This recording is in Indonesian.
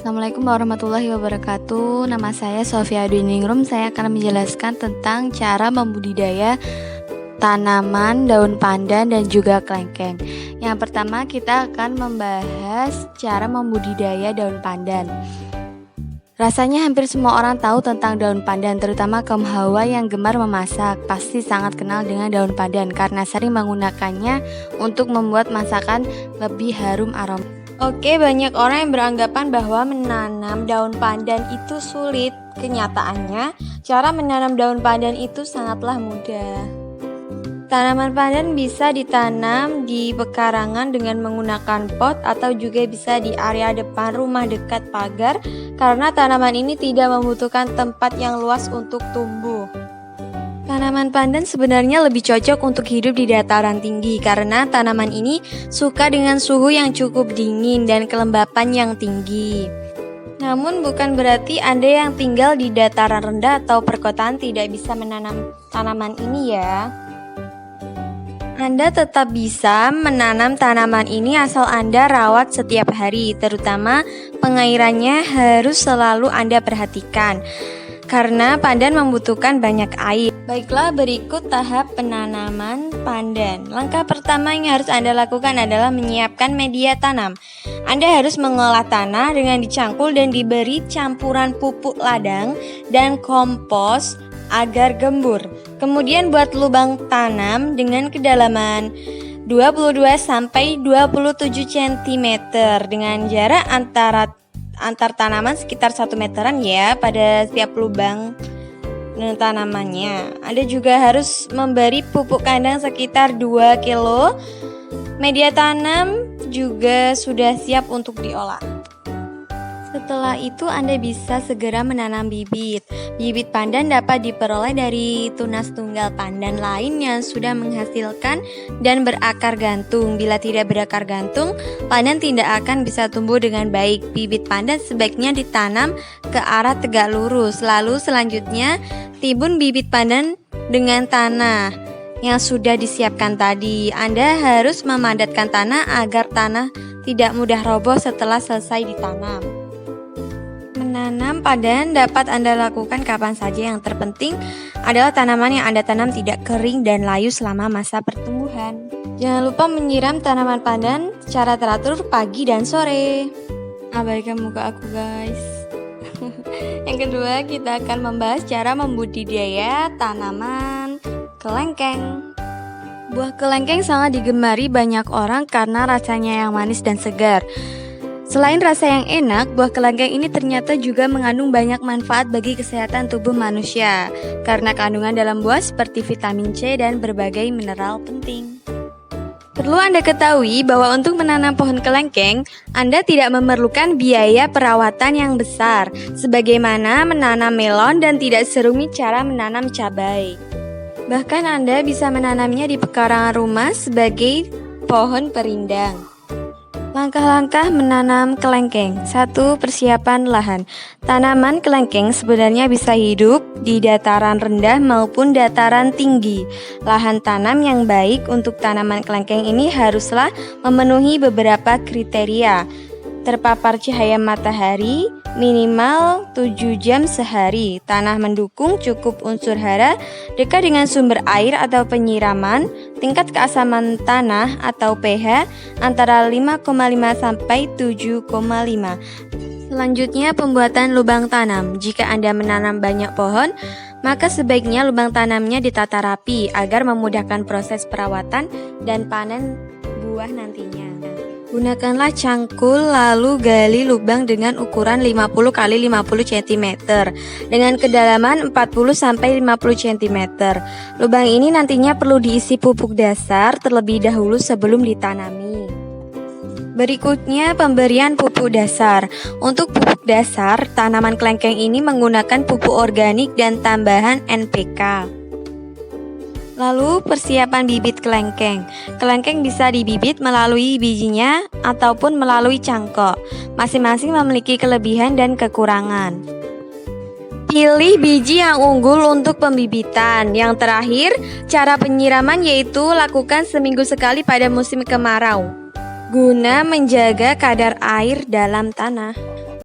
Assalamualaikum warahmatullahi wabarakatuh. Nama saya Sofia Dwiningrum. Saya akan menjelaskan tentang cara membudidaya tanaman daun pandan dan juga kelengkeng. Yang pertama kita akan membahas cara membudidaya daun pandan. Rasanya hampir semua orang tahu tentang daun pandan, terutama kaum hawa yang gemar memasak. Pasti sangat kenal dengan daun pandan karena sering menggunakannya untuk membuat masakan lebih harum aroma. Oke, banyak orang yang beranggapan bahwa menanam daun pandan itu sulit. Kenyataannya, cara menanam daun pandan itu sangatlah mudah. Tanaman pandan bisa ditanam di pekarangan dengan menggunakan pot atau juga bisa di area depan rumah dekat pagar karena tanaman ini tidak membutuhkan tempat yang luas untuk tumbuh. Tanaman pandan sebenarnya lebih cocok untuk hidup di dataran tinggi karena tanaman ini suka dengan suhu yang cukup dingin dan kelembapan yang tinggi. Namun bukan berarti Anda yang tinggal di dataran rendah atau perkotaan tidak bisa menanam tanaman ini ya. Anda tetap bisa menanam tanaman ini asal Anda rawat setiap hari, terutama pengairannya harus selalu Anda perhatikan. Karena pandan membutuhkan banyak air. Baiklah, berikut tahap penanaman pandan. Langkah pertama yang harus Anda lakukan adalah menyiapkan media tanam. Anda harus mengolah tanah dengan dicangkul dan diberi campuran pupuk ladang dan kompos agar gembur. Kemudian buat lubang tanam dengan kedalaman 22-27 cm dengan jarak antar tanaman sekitar 1 meteran ya pada setiap lubang tanamannya. Anda juga harus memberi pupuk kandang sekitar 2 kilo. Media tanam juga sudah siap untuk diolah. Setelah itu Anda bisa segera menanam bibit. Bibit pandan dapat diperoleh dari tunas tunggal pandan lain yang sudah menghasilkan dan berakar gantung. Bila tidak berakar gantung, pandan tidak akan bisa tumbuh dengan baik. Bibit pandan sebaiknya ditanam ke arah tegak lurus. Lalu selanjutnya timbun bibit pandan dengan tanah yang sudah disiapkan tadi. Anda harus memadatkan tanah agar tanah tidak mudah roboh setelah selesai ditanam. Menanam pandan dapat Anda lakukan kapan saja. Yang terpenting adalah tanaman yang Anda tanam tidak kering dan layu selama masa pertumbuhan. Jangan lupa menyiram tanaman pandan secara teratur pagi dan sore. Abaikan muka aku guys. Yang kedua, kita akan membahas cara membudidaya tanaman kelengkeng. Buah kelengkeng sangat digemari banyak orang karena rasanya yang manis dan segar. Selain rasa yang enak, buah kelengkeng ini ternyata juga mengandung banyak manfaat bagi kesehatan tubuh manusia karena kandungan dalam buah seperti vitamin C dan berbagai mineral penting. Perlu Anda ketahui bahwa untuk menanam pohon kelengkeng, Anda tidak memerlukan biaya perawatan yang besar, sebagaimana menanam melon dan tidak serumit cara menanam cabai. Bahkan Anda bisa menanamnya di pekarangan rumah sebagai pohon perindang. Langkah-langkah menanam kelengkeng. 1. Persiapan lahan. Tanaman kelengkeng sebenarnya bisa hidup di dataran rendah maupun dataran tinggi. Lahan tanam yang baik untuk tanaman kelengkeng ini haruslah memenuhi beberapa kriteria. Terpapar cahaya matahari minimal 7 jam sehari, tanah mendukung, cukup unsur hara, dekat dengan sumber air atau penyiraman, tingkat keasaman tanah atau pH antara 5,5 sampai 7,5. Selanjutnya pembuatan lubang tanam. Jika Anda menanam banyak pohon, maka sebaiknya lubang tanamnya ditata rapi agar memudahkan proses perawatan dan panen buah nantinya. Gunakanlah cangkul lalu gali lubang dengan ukuran 50 x 50 cm dengan kedalaman 40 sampai 50 cm. Lubang ini nantinya perlu diisi pupuk dasar terlebih dahulu sebelum ditanami. Berikutnya pemberian pupuk dasar. Untuk pupuk dasar, tanaman kelengkeng ini menggunakan pupuk organik dan tambahan NPK. Lalu persiapan bibit kelengkeng. Kelengkeng bisa dibibit melalui bijinya ataupun melalui cangkok. Masing-masing memiliki kelebihan dan kekurangan. Pilih biji yang unggul untuk pembibitan. Yang terakhir, cara penyiraman yaitu lakukan seminggu sekali pada musim kemarau. guna menjaga kadar air dalam tanah.